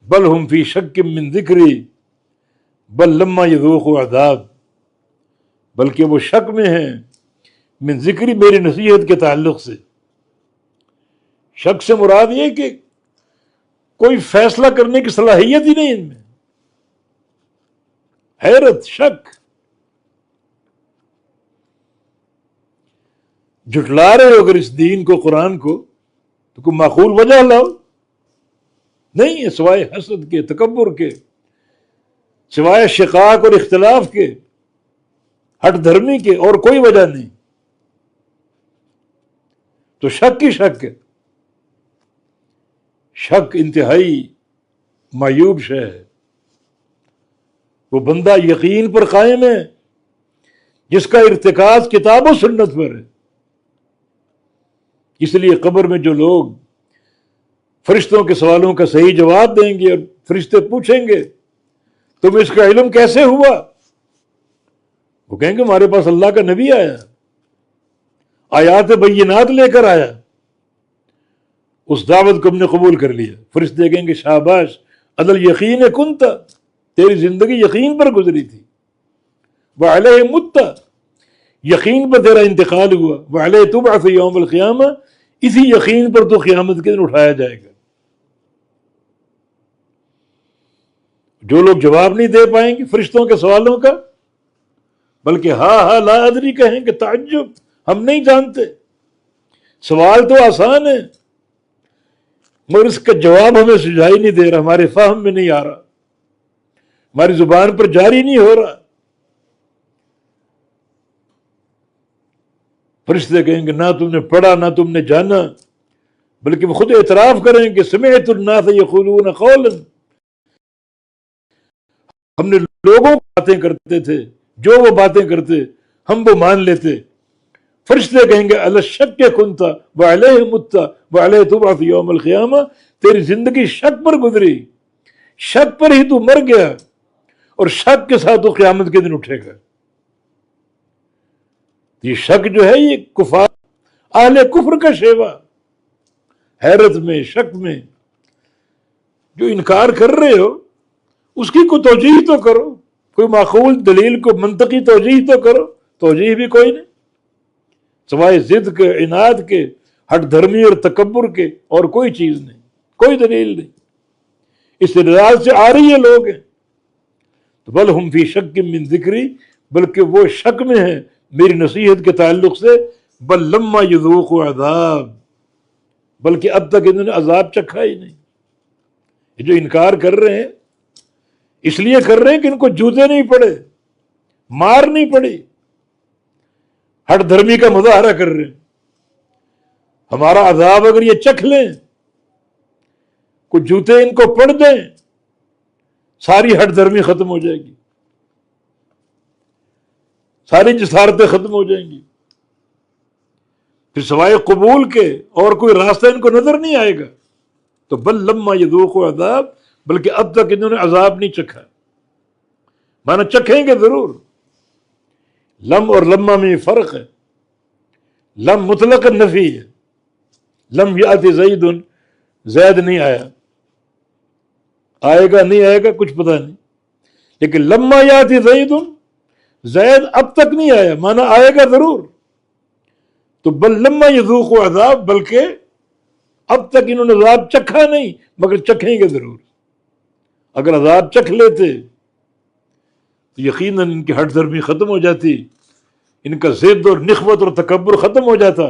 بل ہم فی شک من ذکری بل لما یذوقوا عذاب، بلکہ وہ شک میں ہیں من ذکری، میری نصیحت کے تعلق سے۔ شک سے مراد یہ کہ کوئی فیصلہ کرنے کی صلاحیت ہی نہیں ان میں، حیرت، شک، جھٹلا رہے ہو اگر اس دین کو، قرآن کو، تو کوئی معقول وجہ لاؤ، نہیں ہے سوائے حسد کے، تکبر کے، سوائے شقاق اور اختلاف کے، ہٹ دھرمی کے، اور کوئی وجہ نہیں۔ تو شک ہی شک ہے، شک انتہائی معیوب شے ہے۔ وہ بندہ یقین پر قائم ہے جس کا ارتکاز کتاب و سنت پر ہے۔ اس لیے قبر میں جو لوگ فرشتوں کے سوالوں کا صحیح جواب دیں گے اور فرشتے پوچھیں گے تمہیں اس کا علم کیسے ہوا، وہ کہیں گے ہمارے پاس اللہ کا نبی آیا، آیات بینات لے کر آیا، اس دعوت کو ہم نے قبول کر لیا۔ فرشتے کہیں گے شاباش، عدل یقین کنتا، تیری زندگی یقین پر گزری تھی، وعلیہ مت، یقین پر تیرا انتقال ہوا، وعلیہ تبعث یوم القیامہ، اسی یقین پر تو قیامت کے دن اٹھایا جائے گا۔ جو لوگ جواب نہیں دے پائیں گے فرشتوں کے سوالوں کا، بلکہ ہاں ہاں لا ادری کہیں گے، تعجب، ہم نہیں جانتے، سوال تو آسان ہے مگر اس کا جواب ہمیں سجائی نہیں دے رہا، ہمارے فہم میں نہیں آ رہا، ہماری زبان پر جاری نہیں ہو رہا۔ فرشتے کہیں گے نہ تم نے پڑھا نہ تم نے جانا، بلکہ وہ خود اعتراف کریں کہ سمعت الناس یقولون قولا، ہم نے لوگوں کو باتیں کرتے تھے، جو وہ باتیں کرتے ہم وہ مان لیتے۔ فرشتے کہیں گے علی الشک کنتا وعلیہ مت وعلیہ تبعث یوم القیامہ، تیری زندگی شک پر گزری، شک پر ہی تو مر گیا، اور شک کے ساتھ تو قیامت کے دن اٹھے گا۔ یہ شک جو ہے یہ کفار، اہل کفر کا شیوا، حیرت میں، شک میں۔ جو انکار کر رہے ہو اس کی کوئی توجیہ تو کرو، کوئی معقول دلیل کو منطقی توجیہ تو کرو، توجیہ بھی کوئی نہیں، سوائے ضد کے، عناد کے، ہٹ دھرمی اور تکبر کے، اور کوئی چیز نہیں، کوئی دلیل نہیں۔ استدلال سے آ رہی ہے لوگ ہیں تو بل ہم فی شک من ذکری، بلکہ وہ شک میں ہیں میری نصیحت کے تعلق سے، بل لما یذوقوا عذاب، بلکہ اب تک انہوں نے عذاب چکھا ہی نہیں۔ یہ جو انکار کر رہے ہیں اس لیے کر رہے ہیں کہ ان کو جوتے نہیں پڑے، مار نہیں پڑی، ہٹ دھرمی کا مظاہرہ کر رہے ہیں۔ ہمارا عذاب اگر یہ چکھ لیں، کچھ جوتے ان کو پڑ دیں، ساری ہٹ دھرمی ختم ہو جائے گی، ساری جسارتیں ختم ہو جائیں گی، پھر سوائے قبول کے اور کوئی راستہ ان کو نظر نہیں آئے گا۔ تو بل لما یذوقوا عذاب، بلکہ اب تک انہوں نے عذاب نہیں چکھا، مانا چکھیں گے ضرور۔ لم اور لما میں فرق ہے، لم مطلق نفی ہے، لم یأتی زید، زید نہیں آیا، آئے گا نہیں آئے گا کچھ پتہ نہیں، لیکن لما یأتی زید، زید اب تک نہیں آیا، مانا آئے گا ضرور۔ تو بل لما یذوقوا عذاب، بلکہ اب تک انہوں نے عذاب چکھا نہیں مگر چکھیں گے ضرور۔ اگر عذاب چکھ لیتے تو یقیناً ان کی ہٹ دھرمی ختم ہو جاتی، ان کا ضد اور نخوت اور تکبر ختم ہو جاتا،